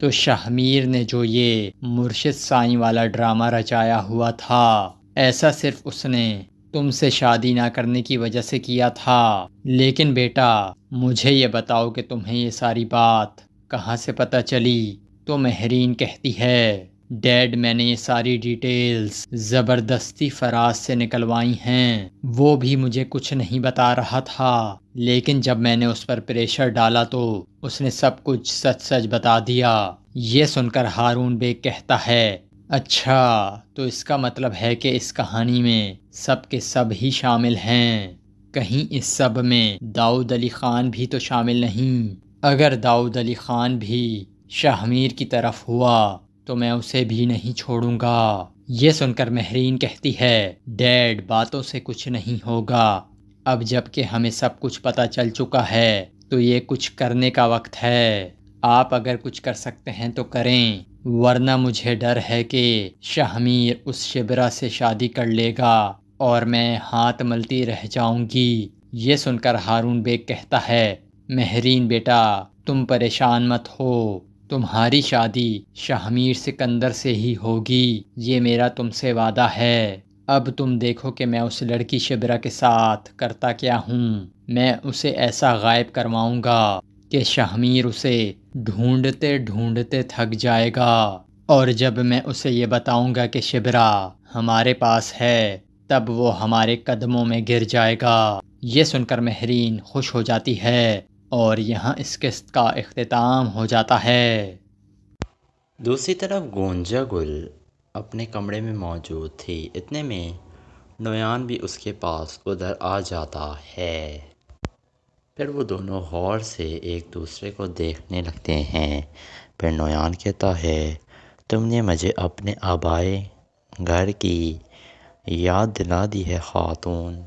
تو شاہمیر نے جو یہ مرشد سائیں والا ڈرامہ رچایا ہوا تھا، ایسا صرف اس نے تم سے شادی نہ کرنے کی وجہ سے کیا تھا۔ لیکن بیٹا مجھے یہ بتاؤ کہ تمہیں یہ ساری بات کہاں سے پتہ چلی؟ تو مہرین کہتی ہے ڈیڈ میں نے یہ ساری ڈیٹیلز زبردستی فراز سے نکلوائی ہیں، وہ بھی مجھے کچھ نہیں بتا رہا تھا، لیکن جب میں نے اس پر پریشر ڈالا تو اس نے سب کچھ سچ سچ بتا دیا۔ یہ سن کر ہارون بیگ کہتا ہے اچھا تو اس کا مطلب ہے کہ اس کہانی میں سب کے سب ہی شامل ہیں، کہیں اس سب میں داؤد علی خان بھی تو شامل نہیں؟ اگر داؤد علی خان بھی شاہمیر کی طرف ہوا تو میں اسے بھی نہیں چھوڑوں گا۔ یہ سن کر مہرین کہتی ہے ڈیڈ باتوں سے کچھ نہیں ہوگا، اب جب کہ ہمیں سب کچھ پتہ چل چکا ہے تو یہ کچھ کرنے کا وقت ہے، آپ اگر کچھ کر سکتے ہیں تو کریں، ورنہ مجھے ڈر ہے کہ شاہمیر اس شبرا سے شادی کر لے گا اور میں ہاتھ ملتی رہ جاؤں گی۔ یہ سن کر ہارون بیگ کہتا ہے مہرین بیٹا تم پریشان مت ہو، تمہاری شادی شاہمیر سکندر سے ہی ہوگی، یہ میرا تم سے وعدہ ہے۔ اب تم دیکھو کہ میں اس لڑکی شبرا کے ساتھ کرتا کیا ہوں، میں اسے ایسا غائب کرواؤں گا کہ شاہمیر اسے ڈھونڈتے ڈھونڈتے تھک جائے گا، اور جب میں اسے یہ بتاؤں گا کہ شبرا ہمارے پاس ہے تب وہ ہمارے قدموں میں گر جائے گا۔ یہ سن کر مہرین خوش ہو جاتی ہے اور یہاں اس قسط کا اختتام ہو جاتا ہے۔ دوسری طرف گونجا گل اپنے کمرے میں موجود تھی، اتنے میں نویان بھی اس کے پاس ادھر آ جاتا ہے۔ پھر وہ دونوں غور سے ایک دوسرے کو دیکھنے لگتے ہیں۔ پھر نویان کہتا ہے تم نے مجھے اپنے آبائے گھر کی یاد دلا دی ہے خاتون،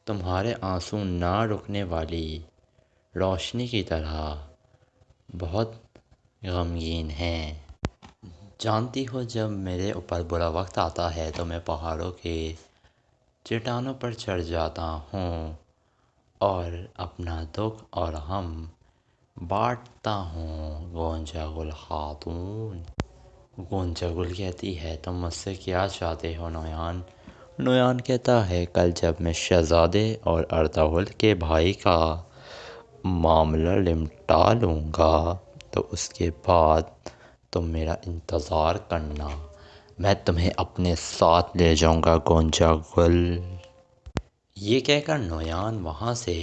تمہارے آنسو نہ رکنے والی روشنی کی طرح بہت غمگین ہیں۔ جانتی ہو جب میرے اوپر برا وقت آتا ہے تو میں پہاڑوں کے چٹانوں پر چڑھ جاتا ہوں اور اپنا دکھ اور غم بانٹتا ہوں گونجا گل خاتون۔ گونجا گل کہتی ہے تم مجھ سے کیا چاہتے ہو نویان؟ نویان کہتا ہے کل جب میں شہزادے اور ارطغرل کے بھائی کا معاملہ نمٹا لوں گا تو اس کے بعد تم میرا انتظار کرنا، میں تمہیں اپنے ساتھ لے جاؤں گا گونجا گل۔ یہ کہہ کر نویان وہاں سے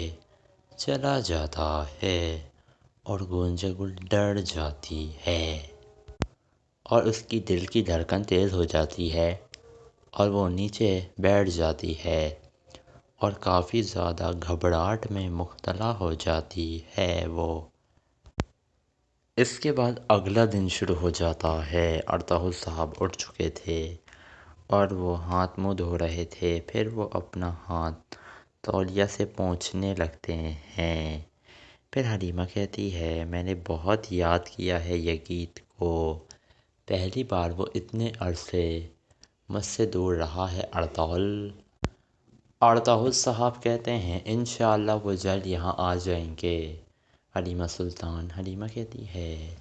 چلا جاتا ہے اور گونجا گل ڈر جاتی ہے اور اس کی دل کی دھڑکن تیز ہو جاتی ہے اور وہ نیچے بیٹھ جاتی ہے اور کافی زیادہ گھبراہٹ میں مبتلا ہو جاتی ہے وہ۔ اس کے بعد اگلا دن شروع ہو جاتا ہے۔ ارطغرل صاحب اٹھ چکے تھے اور وہ ہاتھ منہ دھو رہے تھے، پھر وہ اپنا ہاتھ تولیہ سے پونچھنے لگتے ہیں۔ پھر حلیمہ کہتی ہے میں نے بہت یاد کیا ہے یزید کو، پہلی بار وہ اتنے عرصے مجھ سے دور رہا ہے ارطغرل۔ ارطغرل صاحب کہتے ہیں انشاءاللہ وہ جلد یہاں آ جائیں گے حلیمہ سلطان۔ حلیمہ کہتی ہے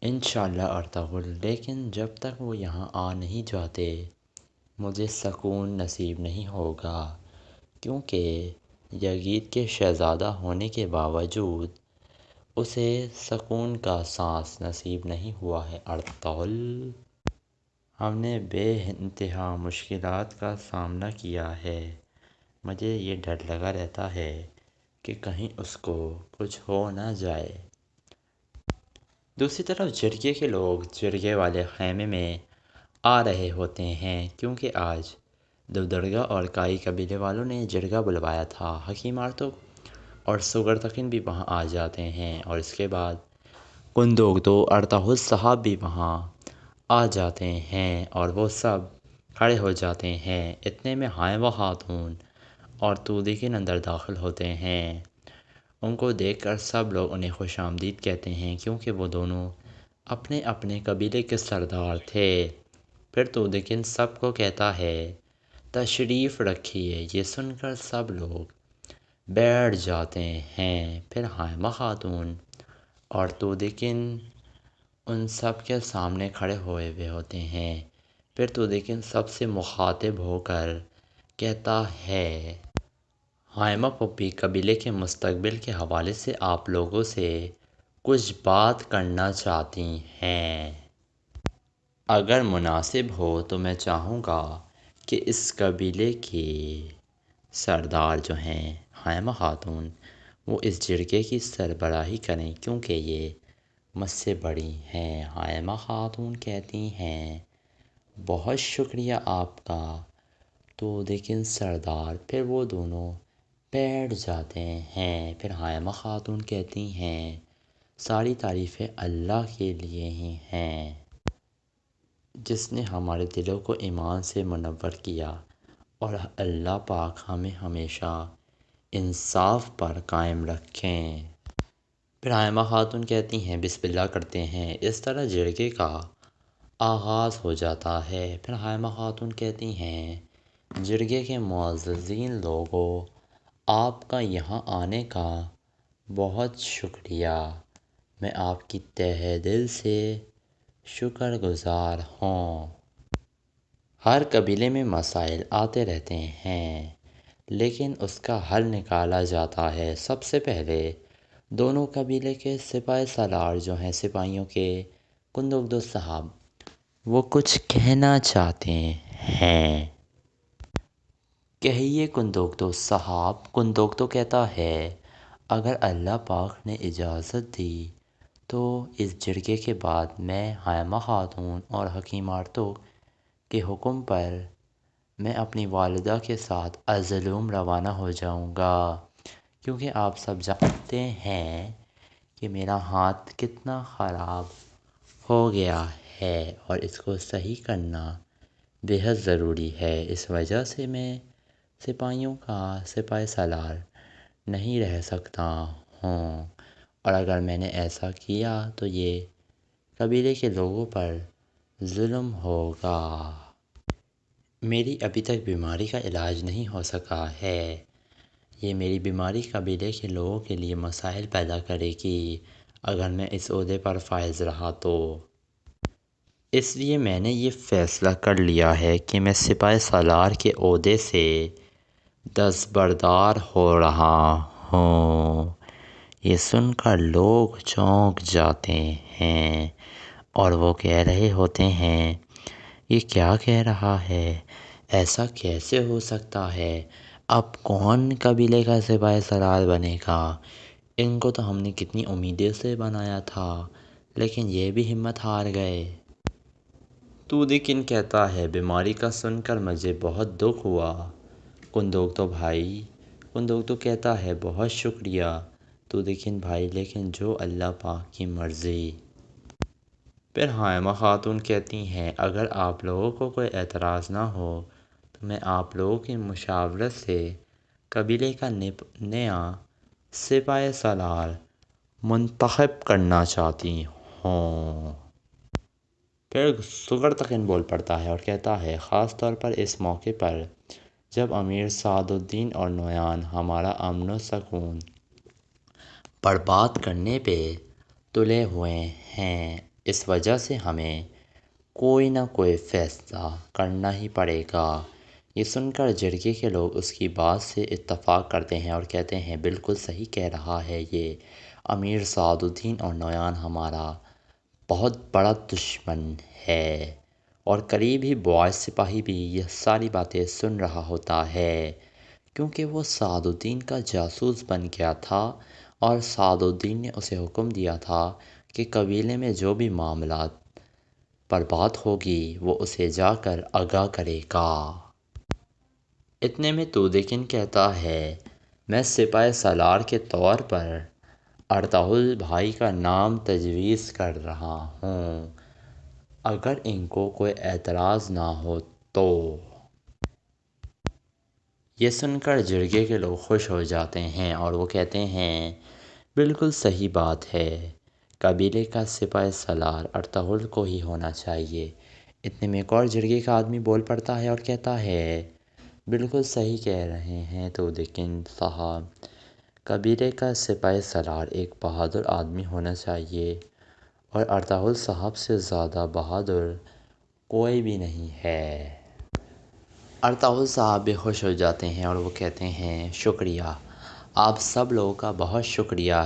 انشاءاللہ ارطغرل، لیکن جب تک وہ یہاں آ نہیں جاتے مجھے سکون نصیب نہیں ہوگا، کیونکہ یزید کے شہزادہ ہونے کے باوجود اسے سکون کا سانس نصیب نہیں ہوا ہے ارطغرل۔ ہم نے بے انتہا مشکلات کا سامنا کیا ہے، مجھے یہ ڈر لگا رہتا ہے کہ کہیں اس کو کچھ ہو نہ جائے۔ دوسری طرف جرگے کے لوگ جرگے والے خیمے میں آ رہے ہوتے ہیں، کیونکہ آج دودرگا اور کائی قبیلے والوں نے جرگہ بلوایا تھا۔ حکیم آرتو اور سگرتکن بھی وہاں آ جاتے ہیں اور اس کے بعد کندوگتو ارطغرل صاحب بھی وہاں آ جاتے ہیں اور وہ سب کھڑے ہو جاتے ہیں۔ اتنے میں حائمہ خاتون اور تودیکن اندر داخل ہوتے ہیں۔ ان کو دیکھ کر سب لوگ انہیں خوش آمدید کہتے ہیں، کیونکہ وہ دونوں اپنے اپنے قبیلے کے سردار تھے۔ پھر تودیکن سب کو کہتا ہے تشریف رکھیے، یہ سن کر سب لوگ بیٹھ جاتے ہیں۔ پھر حائمہ خاتون اور تو لیکن ان سب کے سامنے کھڑے ہوئے ہوتے ہیں۔ پھر تو لیکن سب سے مخاطب ہو کر کہتا ہے، حائمہ پھوپھی قبیلے کے مستقبل کے حوالے سے آپ لوگوں سے کچھ بات کرنا چاہتی ہیں۔ اگر مناسب ہو تو میں چاہوں گا کہ اس قبیلے کی سردار جو ہیں حائمہ خاتون، وہ اس جرگے کی سربراہی کریں کیونکہ یہ مجھ سے بڑی ہیں۔ حائمہ خاتون کہتی ہیں، بہت شکریہ آپ کا تو لیکن سردار۔ پھر وہ دونوں بیٹھ جاتے ہیں۔ پھر حائمہ خاتون کہتی ہیں، ساری تعریفیں اللہ کے لیے ہی ہیں جس نے ہمارے دلوں کو ایمان سے منور کیا، اور اللہ پاک ہمیں ہمیشہ انصاف پر قائم رکھیں۔ پھر حائمہ خاتون کہتی ہیں، بسم اللہ کرتے ہیں۔ اس طرح جرگے کا آغاز ہو جاتا ہے۔ پھر حائمہ خاتون کہتی ہیں، جرگے کے معززین لوگوں، آپ کا یہاں آنے کا بہت شکریہ۔ میں آپ کی تہہ دل سے شکر گزار ہوں۔ ہر قبیلے میں مسائل آتے رہتے ہیں لیکن اس کا حل نکالا جاتا ہے۔ سب سے پہلے دونوں قبیلے کے سپاہ سالار جو ہیں سپاہیوں کے کندوگدو صاحب، وہ کچھ کہنا چاہتے ہیں۔ کہیے کندوگدو صاحب۔ کندوگدو کہتا ہے، اگر اللہ پاک نے اجازت دی تو اس جرگے کے بعد میں حائمہ خاتون اور حکیم آرتوک کے حکم پر میں اپنی والدہ کے ساتھ ازلوم روانہ ہو جاؤں گا، کیونکہ آپ سب جانتے ہیں کہ میرا ہاتھ کتنا خراب ہو گیا ہے اور اس کو صحیح کرنا بےحد ضروری ہے۔ اس وجہ سے میں سپاہیوں کا سپاہ سالار نہیں رہ سکتا ہوں، اور اگر میں نے ایسا کیا تو یہ قبیلے کے لوگوں پر ظلم ہوگا۔ میری ابھی تک بیماری کا علاج نہیں ہو سکا ہے۔ یہ میری بیماری قبیلے کے لوگوں کے لیے مسائل پیدا کرے گی اگر میں اس عہدے پر فائز رہا تو۔ اس لیے میں نے یہ فیصلہ کر لیا ہے کہ میں سپاہ سالار کے عہدے سے دستبردار ہو رہا ہوں۔ یہ سن کر لوگ چونک جاتے ہیں اور وہ کہہ رہے ہوتے ہیں، یہ کیا کہہ رہا ہے؟ ایسا کیسے ہو سکتا ہے؟ اب کون قبیلے کا سپاہ سالار بنے گا؟ ان کو تو ہم نے کتنی امیدیں سے بنایا تھا لیکن یہ بھی ہمت ہار گئے۔ تو لیکن کہتا ہے، بیماری کا سن کر مجھے بہت دکھ ہوا کندوگدو بھائی۔ کندوگدو کہتا ہے، بہت شکریہ تو لیکن بھائی، لیکن جو اللہ پاک کی مرضی۔ پھر حائمہ خاتون کہتی ہیں، اگر آپ لوگوں کو کوئی اعتراض نہ ہو تو میں آپ لوگوں کی مشاورت سے قبیلے کا نیا سپاہ سالار منتخب کرنا چاہتی ہوں۔ پھر سگڑتکن بول پڑتا ہے اور کہتا ہے، خاص طور پر اس موقع پر جب امیر سعد الدین اور نویان ہمارا امن و سکون برباد کرنے پہ تلے ہوئے ہیں، اس وجہ سے ہمیں کوئی نہ کوئی فیصلہ کرنا ہی پڑے گا۔ یہ سن کر جرگے کے لوگ اس کی بات سے اتفاق کرتے ہیں اور کہتے ہیں، بالکل صحیح کہہ رہا ہے یہ امیر سعد الدین اور نویان ہمارا بہت بڑا دشمن ہے۔ اور قریب ہی بوائے سپاہی بھی یہ ساری باتیں سن رہا ہوتا ہے، کیونکہ وہ سعد الدین کا جاسوس بن گیا تھا اور سعد الدین نے اسے حکم دیا تھا کہ قبیلے میں جو بھی معاملات پر بات ہوگی وہ اسے جا کر آگاہ کرے گا۔ اتنے میں تو لیکن کہتا ہے، میں سپاہ سالار کے طور پر ارطغرل بھائی کا نام تجویز کر رہا ہوں، اگر ان کو کوئی اعتراض نہ ہو تو۔ یہ سن کر جرگے کے لوگ خوش ہو جاتے ہیں اور وہ کہتے ہیں، بالکل صحیح بات ہے، قبیلے کا سپاہ سالار ارطغرل کو ہی ہونا چاہیے۔ اتنے میں ایک اور جرگے کا آدمی بول پڑتا ہے اور کہتا ہے، بالکل صحیح کہہ رہے ہیں تو لیکن صاحب، قبیلے کا سپاہی سالار ایک بہادر آدمی ہونا چاہیے اور ارطغرل صاحب سے زیادہ بہادر کوئی بھی نہیں ہے۔ ارطغرل صاحب بھی خوش ہو جاتے ہیں اور وہ کہتے ہیں شکریہ، آپ سب لوگوں کا بہت شکریہ،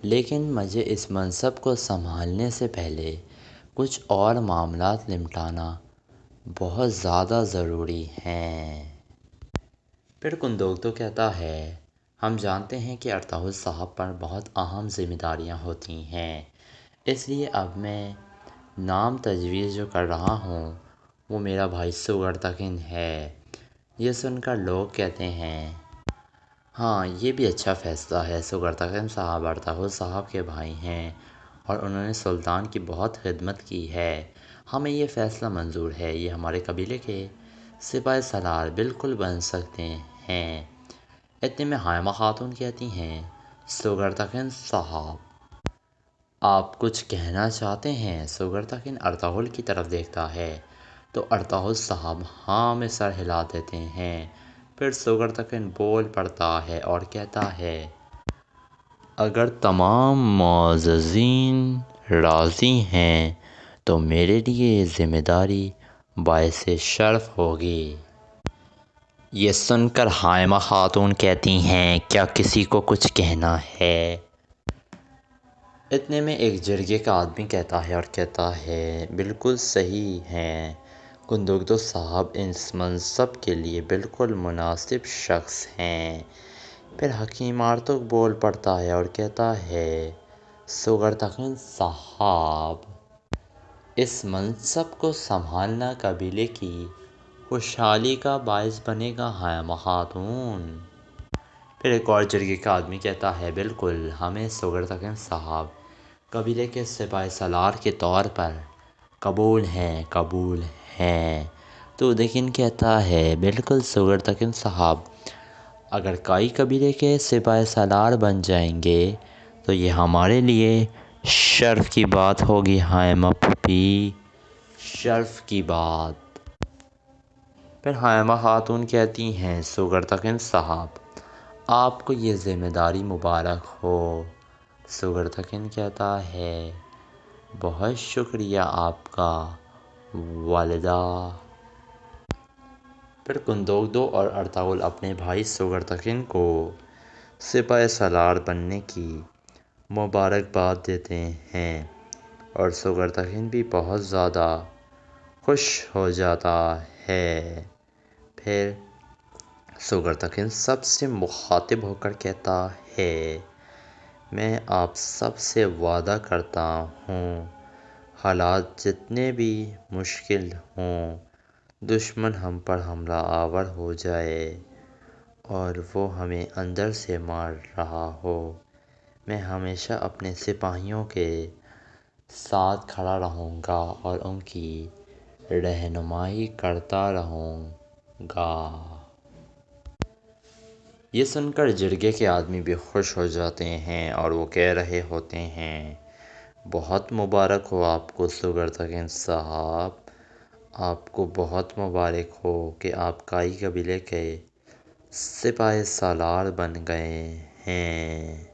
لیکن مجھے اس منصب کو سنبھالنے سے پہلے کچھ اور معاملات نمٹانا بہت زیادہ ضروری ہیں۔ پھر کندوگتو کہتا ہے ہم جانتے ہیں کہ ارطغرل صاحب پر بہت اہم ذمہ داریاں ہوتی ہیں، اس لیے اب میں نام تجویز جو کر رہا ہوں وہ میرا بھائی سوگرتکن ہے۔ یہ سن کر لوگ کہتے ہیں ہاں یہ بھی اچھا فیصلہ ہے، سوگرتکن صاحب ارطغرل صاحب کے بھائی ہیں اور انہوں نے سلطان کی بہت خدمت کی ہے، ہمیں یہ فیصلہ منظور ہے، یہ ہمارے قبیلے کے سپاہی سالار بالکل بن سکتے ہیں۔ اتنے میں حائمہ خاتون کہتی ہیں سوگرتکن صاحب آپ کچھ کہنا چاہتے ہیں؟ سوگرتکن ارطغرل کی طرف دیکھتا ہے تو ارطغرل صاحب ہاں میں سر ہلا دیتے ہیں۔ پھر سوگرتکن بول پڑتا ہے اور کہتا ہے اگر تمام معززین راضی ہیں تو میرے لیے یہ ذمہ داری باعث شرف ہوگی۔ یہ سن کر حائمہ خاتون کہتی ہیں کیا کسی کو کچھ کہنا ہے؟ اتنے میں ایک جرگے کا آدمی کہتا ہے اور کہتا ہے بالکل صحیح ہیں، کندوگتو صاحب اس منصب کے لیے بالکل مناسب شخص ہیں۔ پھر حکیم آرتوک بول پڑتا ہے اور کہتا ہے سوگرتکن صاحب اس منصب کو سنبھالنا قبیلے کی خوشحالی کا باعث بنے گا حائمہ خاتون۔ پھر ایک اور جرگے کا آدمی کہتا ہے بالکل، ہمیں سوگرتکن صاحب قبیلے کے سپاہی سالار کے طور پر قبول ہیں۔ تو دیکھیں کہتا ہے بالکل سوگرتکن صاحب اگر کائی قبیلے کے سپاہی سالار بن جائیں گے تو یہ ہمارے لیے شرف کی بات ہوگی حائمہ پھوپھی، شرف کی بات۔ پھر حائمہ خاتون کہتی ہیں سوگرتکن صاحب آپ کو یہ ذمہ داری مبارک ہو۔ سوگرتکن کہتا ہے بہت شکریہ آپ کا والدہ۔ پھر کندوگتو اور ارطغرل اپنے بھائی سوگرتکن کو سپاہی سالار بننے کی مبارکباد دیتے ہیں اور سوگرتکن بھی بہت زیادہ خوش ہو جاتا ہے۔ پھر سوگرتکن سب سے مخاطب ہو کر کہتا ہے میں آپ سب سے وعدہ کرتا ہوں حالات جتنے بھی مشکل ہوں، دشمن ہم پر حملہ آور ہو جائے اور وہ ہمیں اندر سے مار رہا ہو، میں ہمیشہ اپنے سپاہیوں کے ساتھ کھڑا رہوں گا اور ان کی رہنمائی کرتا رہوں گا۔ یہ سن کر جرگے کے آدمی بھی خوش ہو جاتے ہیں اور وہ کہہ رہے ہوتے ہیں بہت مبارک ہو آپ کو سوگرتکن صاحب، آپ کو بہت مبارک ہو کہ آپ کائی قبیلے کے سپاہی سالار بن گئے ہیں۔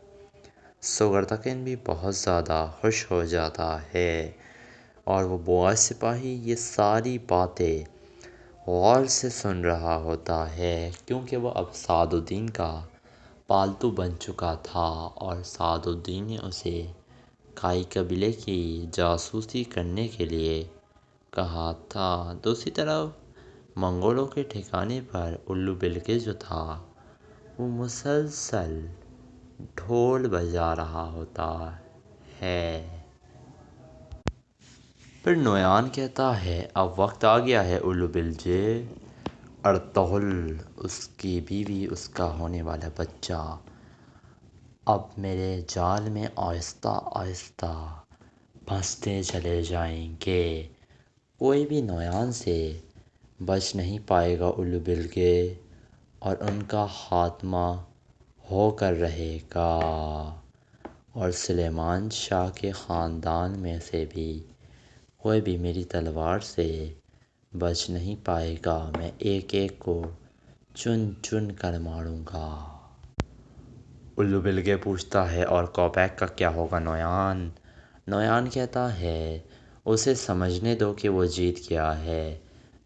سوگرتکن بھی بہت زیادہ خوش ہو جاتا ہے اور وہ بوئے سپاہی یہ ساری باتیں غور سے سن رہا ہوتا ہے کیونکہ وہ اب سعد الدین کا پالتو بن چکا تھا اور سعد الدین نے اسے کائی قبیلے کی جاسوسی کرنے کے لیے کہا تھا۔ دوسری طرف منگولوں کے ٹھکانے پر الو بلکہ جو تھا وہ مسلسل ڈھول بجا رہا ہوتا ہے۔ پھر نویان کہتا ہے اب وقت آ گیا ہے الو بلجے، ارطغرل، اس کی بیوی، اس کا ہونے والا بچہ اب میرے جال میں آہستہ آہستہ پھنستے چلے جائیں گے، کوئی بھی نویان سے بچ نہیں پائے گا الو بلگے اور ان کا خاتمہ ہو کر رہے گا اور سلیمان شاہ کے خاندان میں سے بھی کوئی بھی میری تلوار سے بچ نہیں پائے گا، میں ایک ایک کو چن چن کر ماروں گا۔ الو بلگے پوچھتا ہے اور کوپیک کا کیا ہوگا نویان؟ نویان کہتا ہے اسے سمجھنے دو کہ وہ جیت گیا ہے،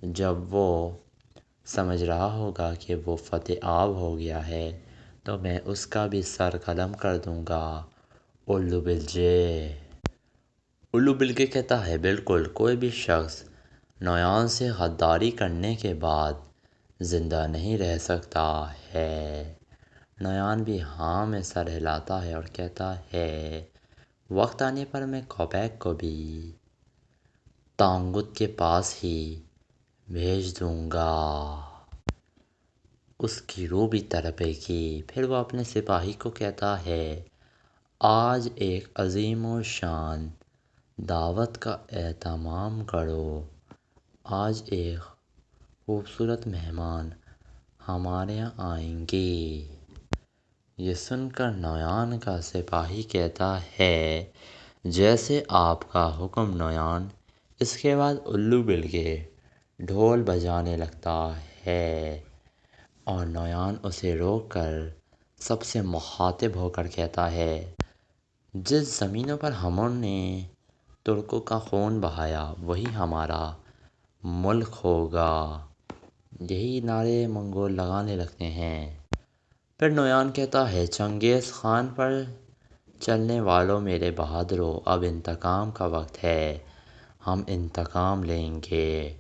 جب وہ سمجھ رہا ہوگا کہ وہ فتح یاب ہو گیا ہے تو میں اس کا بھی سر قلم کر دوں گا۔ الو بلجے الو بلگے کہتا ہے بالکل، کوئی بھی شخص نویان سے غداری کرنے کے بعد زندہ نہیں رہ سکتا ہے۔ نویان بھی ہاں میں سر ہلاتا ہے اور کہتا ہے وقت آنے پر میں کوپیک کو بھی تانگت کے پاس ہی بھیج دوں گا۔ اس کی روح بھی تڑپے گی۔ پھر وہ اپنے سپاہی کو کہتا ہے آج ایک عظیم و شان دعوت کا اہتمام کرو، آج ایک خوبصورت مہمان ہمارے یہاں آئیں گے۔ یہ سن کر نویان کا سپاہی کہتا ہے جیسے آپ کا حکم نویان۔ اس کے بعد الو بلگے ڈھول بجانے لگتا ہے اور نویان اسے روک کر سب سے مخاطب ہو کر کہتا ہے جس زمینوں پر ہم نے ترکوں کا خون بہایا وہی ہمارا ملک ہوگا۔ یہی نعرے منگول لگانے لگتے ہیں۔ پھر نویان کہتا ہے چنگیز خان پر چلنے والوں میرے بہادروں، اب انتقام کا وقت ہے، ہم انتقام لیں گے،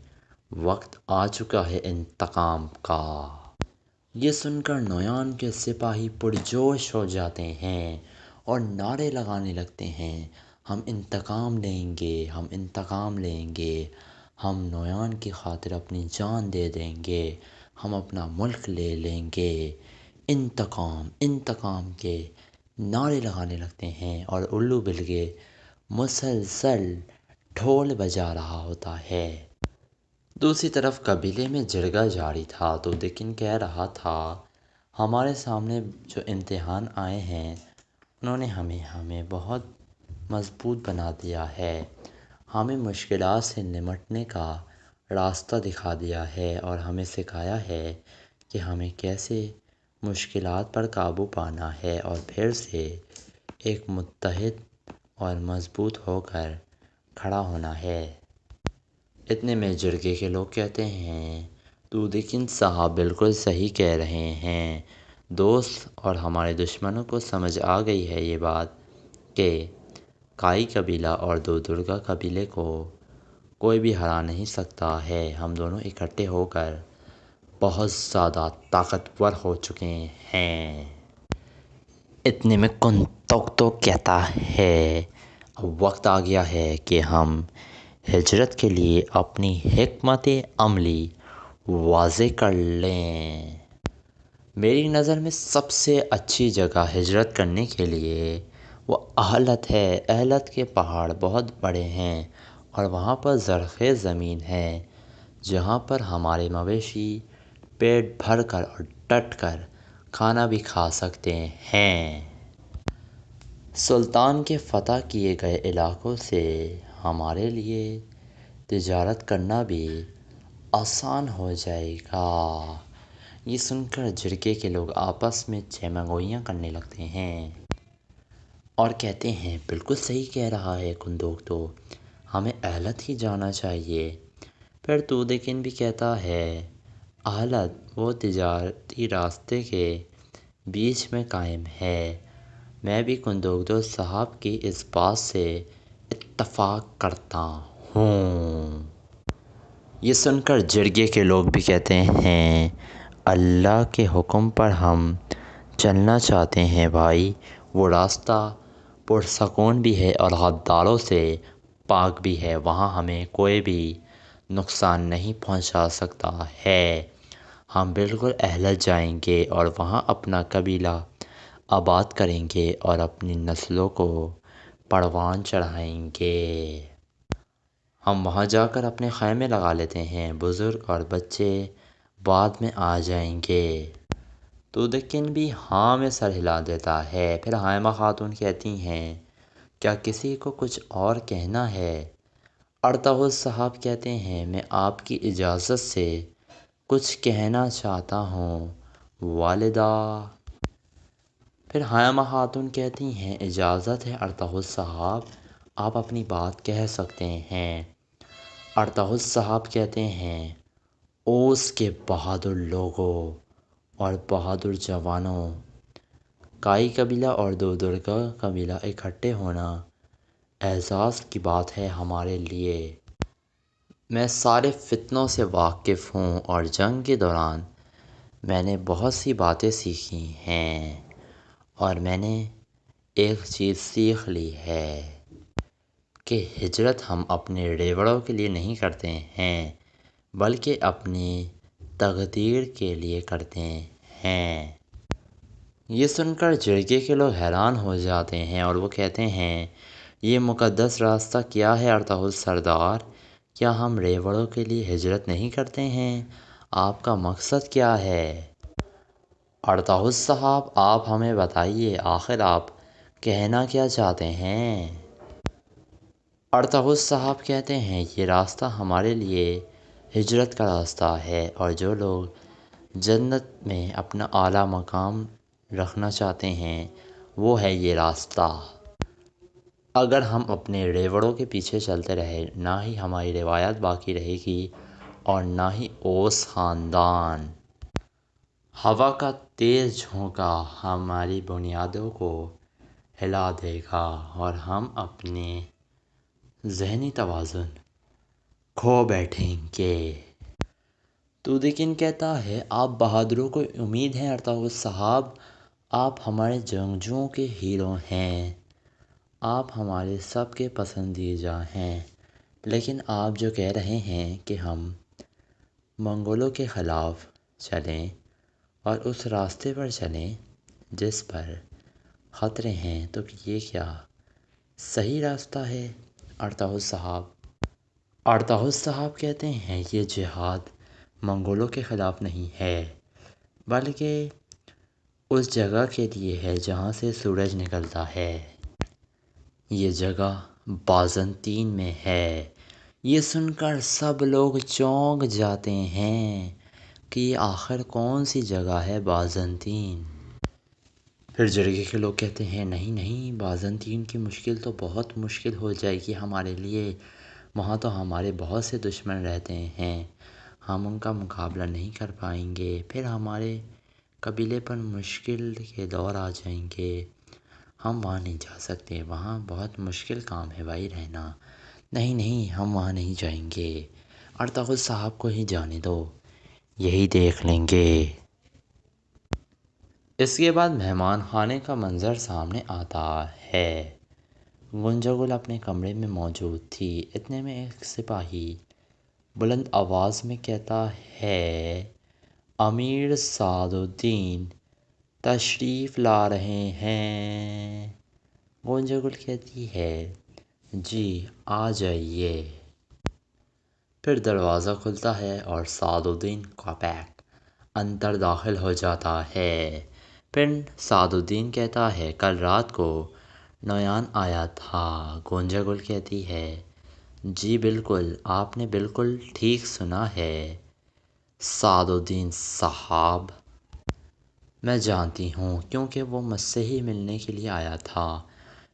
وقت آ چکا ہے انتقام کا۔ یہ سن کر نویان کے سپاہی پرجوش ہو جاتے ہیں اور نعرے لگانے لگتے ہیں ہم انتقام لیں گے، ہم انتقام لیں گے، ہم نویان کی خاطر اپنی جان دے دیں گے، ہم اپنا ملک لے لیں گے، انتقام انتقام کے نعرے لگانے لگتے ہیں اور الو بلگے مسلسل ڈھول بجا رہا ہوتا ہے۔ دوسری طرف قبیلے میں جرگہ جاری تھا تو دکن کہہ رہا تھا ہمارے سامنے جو امتحان آئے ہیں انہوں نے ہمیں بہت مضبوط بنا دیا ہے، ہمیں مشکلات سے نمٹنے کا راستہ دکھا دیا ہے اور ہمیں سکھایا ہے کہ ہمیں کیسے مشکلات پر قابو پانا ہے اور پھر سے ایک متحد اور مضبوط ہو کر کھڑا ہونا ہے۔ اتنے میں جرگے کے لوگ کہتے ہیں تو دکن صاحب بالکل صحیح کہہ رہے ہیں، دوست اور ہمارے دشمنوں کو سمجھ آ گئی ہے یہ بات کہ کائی قبیلہ اور دو درگا قبیلے کو کوئی بھی ہرا نہیں سکتا ہے، ہم دونوں اکٹھے ہو کر بہت زیادہ طاقتور ہو چکے ہیں۔ اتنے میں کنتوکتو کہتا ہے اب وقت آ گیا ہے کہ ہم ہجرت کے لیے اپنی حکمت عملی واضح کر لیں۔ میری نظر میں سب سے اچھی جگہ ہجرت کرنے کے لیے وہ اہلت ہے۔ اہلت کے پہاڑ بہت بڑے ہیں اور وہاں پر زرخیز زمین ہے جہاں پر ہمارے مویشی پیٹ بھر کر اور ڈٹ کر کھانا بھی کھا سکتے ہیں۔ سلطان کے فتح کیے گئے علاقوں سے ہمارے لیے تجارت کرنا بھی آسان ہو جائے گا۔ یہ سن کر جرگے کے لوگ آپس میں چیمگوئیاں کرنے لگتے ہیں اور کہتے ہیں بالکل صحیح کہہ رہا ہے کنتوکتو، ہمیں اہلت ہی جانا چاہیے۔ پھر تودکن بھی کہتا ہے اہلت وہ تجارتی راستے کے بیچ میں قائم ہے، میں بھی کنتوکتو صاحب کی اس بات سے اتفاق کرتا ہوں۔ یہ سن کر جرگے کے لوگ بھی کہتے ہیں اللہ کے حکم پر ہم چلنا چاہتے ہیں بھائی، وہ راستہ پرسکون بھی ہے اور غداروں سے پاک بھی ہے، وہاں ہمیں کوئی بھی نقصان نہیں پہنچا سکتا ہے، ہم بالکل اہلت جائیں گے اور وہاں اپنا قبیلہ آباد کریں گے اور اپنی نسلوں کو پروان چڑھائیں گے۔ ہم وہاں جا کر اپنے خیمے لگا لیتے ہیں، بزرگ اور بچے بعد میں آ جائیں گے۔ تودکن بھی ہاں میں سر ہلا دیتا ہے۔ پھر حائمہ خاتون کہتی ہیں کیا کسی کو کچھ اور کہنا ہے؟ ارطغرل صاحب کہتے ہیں میں آپ کی اجازت سے کچھ کہنا چاہتا ہوں والدہ۔ پھر حیمہ خاتون کہتی ہیں اجازت ہے ارطغرل صاحب، آپ اپنی بات کہہ سکتے ہیں۔ ارطغرل صاحب کہتے ہیں اوس کے بہادر لوگوں اور بہادر جوانوں، کائی قبیلہ اور دودر کا قبیلہ اکٹھے ہونا اعزاز کی بات ہے ہمارے لیے۔ میں سارے فتنوں سے واقف ہوں اور جنگ کے دوران میں نے بہت سی باتیں سیکھی ہیں، اور میں نے ایک چیز سیکھ لی ہے کہ ہجرت ہم اپنے ریوڑوں کے لیے نہیں کرتے ہیں بلکہ اپنی تقدیر کے لیے کرتے ہیں۔ یہ سن کر جرگے کے لوگ حیران ہو جاتے ہیں اور وہ کہتے ہیں یہ مقدس راستہ کیا ہے ارطغرل سردار؟ کیا ہم ریوڑوں کے لیے ہجرت نہیں کرتے ہیں؟ آپ کا مقصد کیا ہے؟ ارطغرل صاحب آپ ہمیں بتائیے، آخر آپ کہنا کیا چاہتے ہیں؟ ارطغرل صاحب کہتے ہیں یہ راستہ ہمارے لیے ہجرت کا راستہ ہے، اور جو لوگ جنت میں اپنا اعلیٰ مقام رکھنا چاہتے ہیں وہ ہے یہ راستہ۔ اگر ہم اپنے ریوڑوں کے پیچھے چلتے رہے، نہ ہی ہماری روایت باقی رہے گی اور نہ ہی اوس خاندان۔ ہوا کا تیز جھونکا ہماری بنیادوں کو ہلا دے گا اور ہم اپنے ذہنی توازن کھو بیٹھیں گے۔ تودقین کہتا ہے آپ بہادروں کو امید ہے ارطغرل صاحب، آپ ہمارے جنگجوؤں کے ہیرو ہیں، آپ ہمارے سب کے پسندیدہ ہیں، لیکن آپ جو کہہ رہے ہیں کہ ہم منگولوں کے خلاف چلیں اور اس راستے پر چلیں جس پر خطرے ہیں، تو یہ کیا صحیح راستہ ہے ارطغرل صاحب؟ ارطغرل صاحب کہتے ہیں یہ جہاد منگولوں کے خلاف نہیں ہے بلکہ اس جگہ کے لیے ہے جہاں سے سورج نکلتا ہے۔ یہ جگہ بازنطین میں ہے۔ یہ سن کر سب لوگ چونک جاتے ہیں کہ یہ آخر کون سی جگہ ہے بازنطین؟ پھر جرگے کے لوگ کہتے ہیں نہیں نہیں، بازنطین کی مشکل تو بہت مشکل ہو جائے گی ہمارے لیے، وہاں تو ہمارے بہت سے دشمن رہتے ہیں، ہم ان کا مقابلہ نہیں کر پائیں گے، پھر ہمارے قبیلے پر مشکل کے دور آ جائیں گے، ہم وہاں نہیں جا سکتے، وہاں بہت مشکل کام ہے بھائی رہنا، نہیں نہیں ہم وہاں نہیں جائیں گے، ارطغرل صاحب کو ہی جانے دو، یہی دیکھ لیں گے۔ اس کے بعد مہمان خانے کا منظر سامنے آتا ہے۔ گنجا گل اپنے کمرے میں موجود تھی، اتنے میں ایک سپاہی بلند آواز میں کہتا ہے امیر سعد الدین تشریف لا رہے ہیں۔ گنجا گل کہتی ہے جی آ جائیے۔ پھر دروازہ کھلتا ہے اور سعد الدین کا بیگ اندر داخل ہو جاتا ہے۔ پھر سعد الدین کہتا ہے کل رات کو نویان آیا تھا۔ گنجا گل کہتی ہے جی بالکل، آپ نے بالکل ٹھیک سنا ہے سعد الدین صاحب، میں جانتی ہوں کیونکہ وہ مجھ سے ہی ملنے کے لیے آیا تھا۔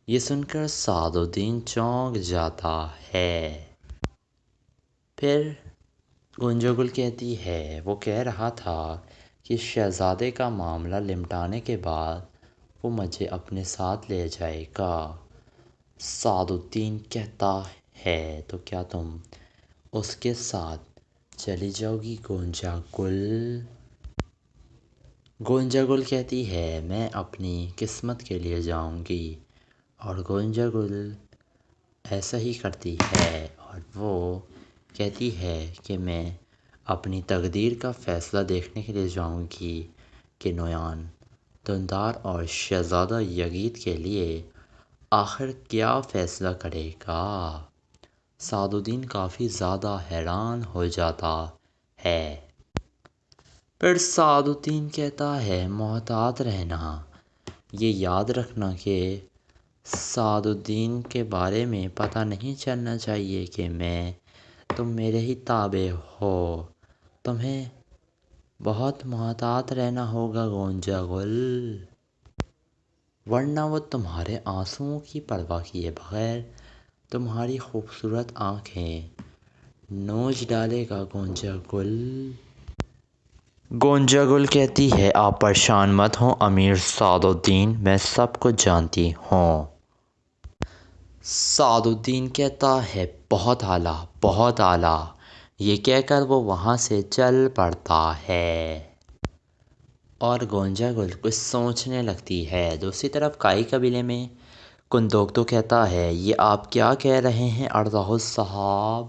یہ سن کر سعد الدین چونک جاتا ہے۔ پھر گنجا گل کہتی ہے وہ کہہ رہا تھا کہ شہزادے کا معاملہ نمٹانے کے بعد وہ مجھے اپنے ساتھ لے جائے گا۔ سعد الدین کہتا ہے تو کیا تم اس کے ساتھ چلی جاؤ گی گنجا گل؟ گنجا گل کہتی ہے میں اپنی قسمت کے لیے جاؤں گی، اور گنجا گل ایسا ہی کرتی ہے اور وہ کہتی ہے کہ میں اپنی تقدیر کا فیصلہ دیکھنے کے لیے جاؤں گی کہ نویان دندار اور شہزادہ یگید کے لیے آخر کیا فیصلہ کرے گا۔ سعد الدین کافی زیادہ حیران ہو جاتا ہے۔ پھر سعد الدین کہتا ہے محتاط رہنا، یہ یاد رکھنا کہ سعد الدین کے بارے میں پتہ نہیں چلنا چاہیے کہ تم میرے ہی تابع ہو، تمہیں بہت محتاط رہنا ہوگا گنجا گل۔ ورنہ وہ تمہارے آنسوؤں کی پرواہ کیے بغیر تمہاری خوبصورت آنکھیں نوچ ڈالے گا گونجا گل۔ گونجا گل کہتی ہے آپ پریشان مت ہوں امیر سعد الدین، میں سب کچھ جانتی ہوں۔ سعد الدین کہتا ہے بہت اعلیٰ، بہت اعلیٰ، یہ کہہ کر وہ وہاں سے چل پڑتا ہے اور گونجا گل کچھ سوچنے لگتی ہے۔ دوسری طرف کائی قبیلے میں کندوکتو کہتا ہے یہ آپ کیا کہہ رہے ہیں ارطغرل صاحب؟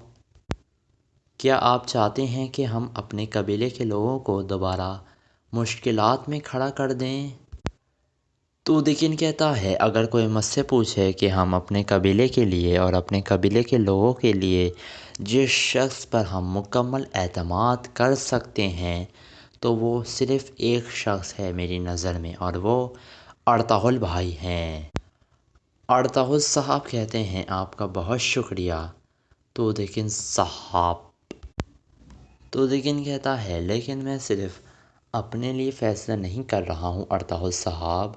کیا آپ چاہتے ہیں کہ ہم اپنے قبیلے کے لوگوں کو دوبارہ مشکلات میں کھڑا کر دیں؟ تو دیکن کہتا ہے اگر کوئی مجھ سے پوچھے کہ ہم اپنے قبیلے کے لیے اور اپنے قبیلے کے لوگوں کے لیے جس شخص پر ہم مکمل اعتماد کر سکتے ہیں تو وہ صرف ایک شخص ہے میری نظر میں، اور وہ ارطغرل بھائی ہیں۔ ارطغرل صاحب کہتے ہیں آپ کا بہت شکریہ تو دیکن صاحب۔ تو دیکن کہتا ہے لیکن میں صرف اپنے لیے فیصلہ نہیں کر رہا ہوں ارطغرل صاحب،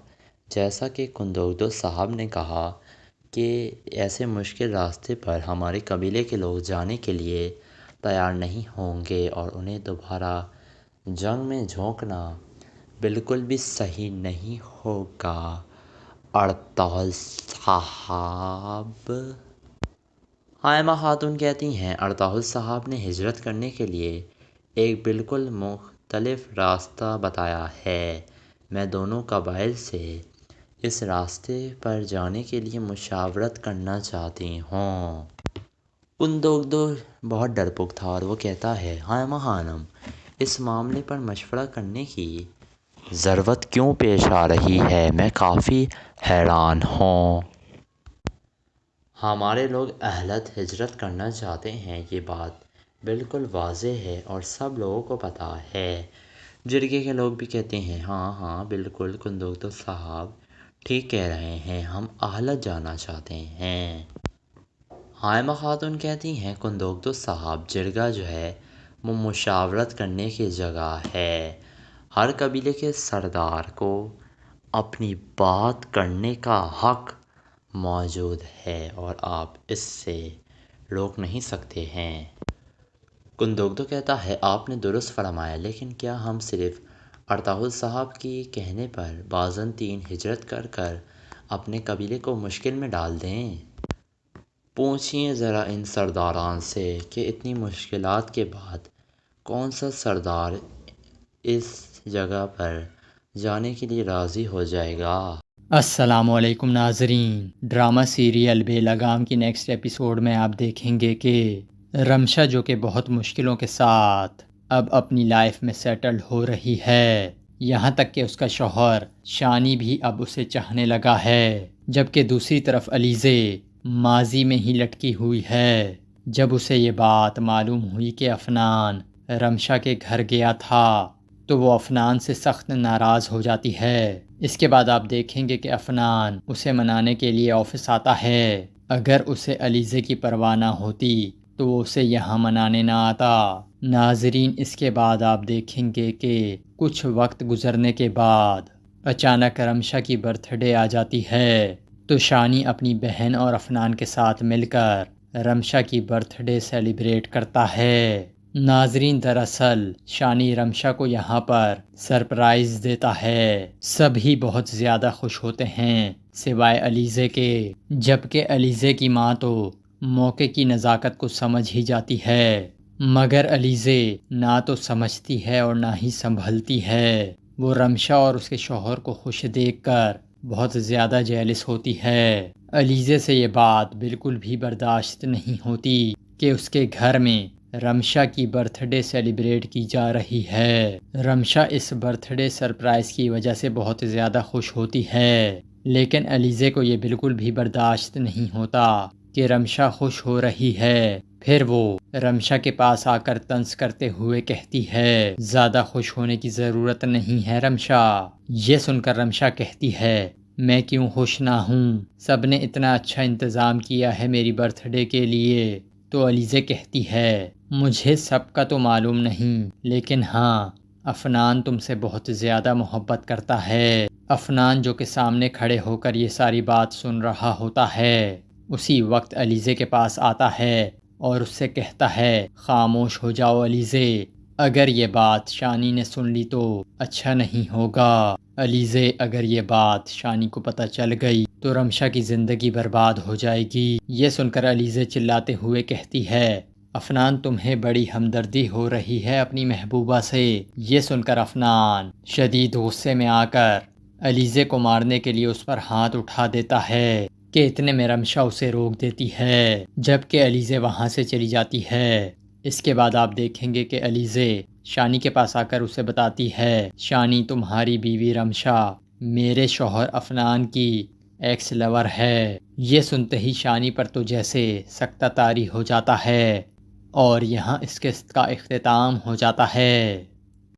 جیسا کہ کندوکتو صاحب نے کہا کہ ایسے مشکل راستے پر ہمارے قبیلے کے لوگ جانے کے لیے تیار نہیں ہوں گے اور انہیں دوبارہ جنگ میں جھونکنا بالکل بھی صحیح نہیں ہوگا ارطغرل صاحب۔ حائمہ خاتون کہتی ہیں ارطغرل صاحب نے ہجرت کرنے کے لیے ایک بالکل مختلف راستہ بتایا ہے، میں دونوں قبائل سے اس راستے پر جانے کے لیے مشاورت کرنا چاہتی ہوں۔ کندوکتو بہت ڈرپوک تھا اور وہ کہتا ہے حائمہ خانم اس معاملے پر مشورہ کرنے کی ضرورت کیوں پیش آ رہی ہے؟ میں کافی حیران ہوں۔ ہمارے لوگ اہلیت ہجرت کرنا چاہتے ہیں، یہ بات بالکل واضح ہے اور سب لوگوں کو پتہ ہے۔ جرگے کے لوگ بھی کہتے ہیں ہاں ہاں بالکل کندوکتو صاحب ٹھیک کہہ رہے ہیں، ہم اہلیت جانا چاہتے ہیں۔ حائمہ خاتون کہتی ہیں کندوکتو صاحب جرگہ جو ہے وہ مشاورت کرنے کی جگہ ہے، ہر قبیلے کے سردار کو اپنی بات کرنے کا حق موجود ہے اور آپ اس سے روک نہیں سکتے ہیں۔ کندوکتو کہتا ہے آپ نے درست فرمایا، لیکن کیا ہم صرف ارطغرل صاحب کی کہنے پر بازنطین ہجرت کر کر اپنے قبیلے کو مشکل میں ڈال دیں؟ پوچھئے ذرا ان سرداران سے کہ اتنی مشکلات کے بعد کون سا سردار اس جگہ پر جانے کے لیے راضی ہو جائے گا؟ السلام علیکم ناظرین، ڈرامہ سیریل بے لگام کی نیکسٹ ایپیسوڈ میں آپ دیکھیں گے کہ رمشا جو کہ بہت مشکلوں کے ساتھ اب اپنی لائف میں سیٹل ہو رہی ہے، یہاں تک کہ اس کا شوہر شانی بھی اب اسے چاہنے لگا ہے، جبکہ دوسری طرف علیزے ماضی میں ہی لٹکی ہوئی ہے۔ جب اسے یہ بات معلوم ہوئی کہ افنان رمشا کے گھر گیا تھا تو وہ افنان سے سخت ناراض ہو جاتی ہے۔ اس کے بعد آپ دیکھیں گے کہ افنان اسے منانے کے لیے آفس آتا ہے۔ اگر اسے علیزے کی پرواہ نہ ہوتی تو وہ اسے یہاں منانے نہ آتا۔ ناظرین اس کے بعد آپ دیکھیں گے کہ کچھ وقت گزرنے کے بعد اچانک رمشا کی برتھ ڈے آ جاتی ہے تو شانی اپنی بہن اور افنان کے ساتھ مل کر رمشا کی برتھ ڈے سیلیبریٹ کرتا ہے۔ ناظرین دراصل شانی رمشا کو یہاں پر سرپرائز دیتا ہے، سبھی بہت زیادہ خوش ہوتے ہیں سوائے علیزے کے، جبکہ علیزے کی ماں تو موقع کی نزاکت کو سمجھ ہی جاتی ہے، مگر علیزے نہ تو سمجھتی ہے اور نہ ہی سنبھلتی ہے۔ وہ رمشا اور اس کے شوہر کو خوش دیکھ کر بہت زیادہ جیلس ہوتی ہے۔ علیزے سے یہ بات بالکل بھی برداشت نہیں ہوتی کہ اس کے گھر میں رمشا کی برتھ ڈے سیلیبریٹ کی جا رہی ہے۔ رمشا اس برتھ ڈے سرپرائز کی وجہ سے بہت زیادہ خوش ہوتی ہے، لیکن علیزے کو یہ بالکل بھی برداشت نہیں ہوتا کہ رمشا خوش ہو رہی ہے۔ پھر وہ رمشا کے پاس آ کر طنز کرتے ہوئے کہتی ہے زیادہ خوش ہونے کی ضرورت نہیں ہے رمشا۔ یہ سن کر رمشا کہتی ہے میں کیوں خوش نہ ہوں، سب نے اتنا اچھا انتظام کیا ہے میری برتھ ڈے کے لیے۔ تو علیزے کہتی ہے مجھے سب کا تو معلوم نہیں، لیکن ہاں افنان تم سے بہت زیادہ محبت کرتا ہے۔ افنان جو کہ سامنے کھڑے ہو کر یہ ساری بات سن رہا ہوتا ہے، اسی وقت علیزے کے پاس آتا ہے اور اس سے کہتا ہے خاموش ہو جاؤ علیزے، اگر یہ بات شانی نے سن لی تو اچھا نہیں ہوگا۔ علیزے اگر یہ بات شانی کو پتہ چل گئی تو رمشا کی زندگی برباد ہو جائے گی۔ یہ سن کر علیزے چلاتے ہوئے کہتی ہے افنان تمہیں بڑی ہمدردی ہو رہی ہے اپنی محبوبہ سے۔ یہ سن کر افنان شدید غصے میں آ کر علیزے کو مارنے کے لیے اس پر ہاتھ اٹھا دیتا ہے کہ اتنے میں رمشا اسے روک دیتی ہے، جبکہ علیزے وہاں سے چلی جاتی ہے۔ اس کے بعد آپ دیکھیں گے کہ علیزے شانی کے پاس آ کر اسے بتاتی ہے شانی تمہاری بیوی رمشا میرے شوہر افنان کی ایکس لور ہے۔ یہ سنتے ہی شانی پر تو جیسے سکتہ طاری ہو جاتا ہے اور یہاں اس قسط کا اختتام ہو جاتا ہے۔